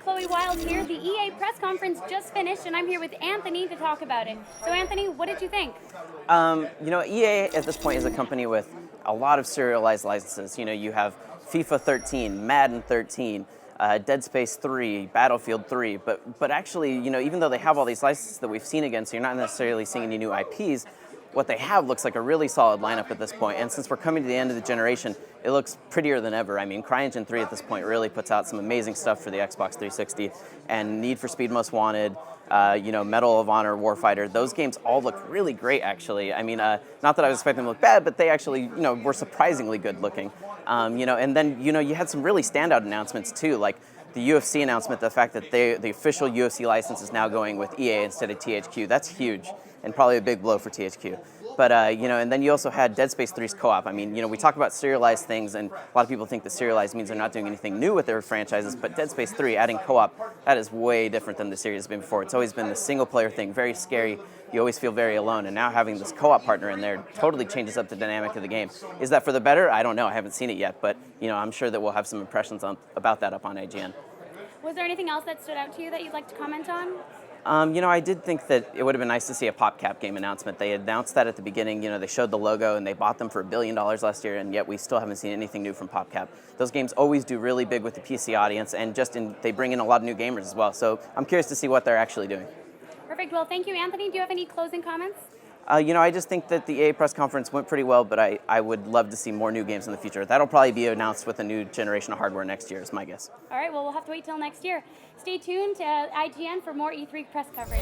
Chole Wilde here. The EA press conference just finished, and I'm here with Anthony to talk about it. So, Anthony, what did you think? EA at this point is a company with a lot of serialized licenses. You have FIFA 13, Madden 13, Dead Space 3, Battlefield 3, but actually, even though they have all these licenses that we've seen again, so you're not necessarily seeing any new IPs, what they have looks like a really solid lineup at this point. And since we're coming to the end of the generation, it looks prettier than ever. I mean, CryEngine 3 at this point really puts out some amazing stuff for the Xbox 360, and Need for Speed Most Wanted, Medal of Honor, Warfighter, those games all look really great, actually. I mean, not that I was expecting them to look bad, but they actually, were surprisingly good looking. And then, you had some really standout announcements too, like the UFC announcement, the fact that the official UFC license is now going with EA instead of THQ. That's huge, and probably a big blow for THQ. But, and then you also had Dead Space 3's co-op. I mean, we talk about serialized things, and a lot of people think that serialized means they're not doing anything new with their franchises, but Dead Space 3, adding co-op, that is way different than the series has been before. It's always been the single-player thing, very scary. You always feel very alone, and now having this co-op partner in there totally changes up the dynamic of the game. Is that for the better? I don't know. I haven't seen it yet, but, I'm sure that we'll have some impressions about that up on IGN. Was there anything else that stood out to you that you'd like to comment on? I did think that it would have been nice to see a PopCap game announcement. They announced that at the beginning. They showed the logo, and they bought them for $1 billion last year, and yet we still haven't seen anything new from PopCap. Those games always do really big with the PC audience, and they bring in a lot of new gamers as well. So I'm curious to see what they're actually doing. Perfect. Well, thank you, Anthony. Do you have any closing comments? I just think that the EA press conference went pretty well, but I would love to see more new games in the future. That'll probably be announced with a new generation of hardware next year, is my guess. All right, well, we'll have to wait till next year. Stay tuned to IGN for more E3 press coverage.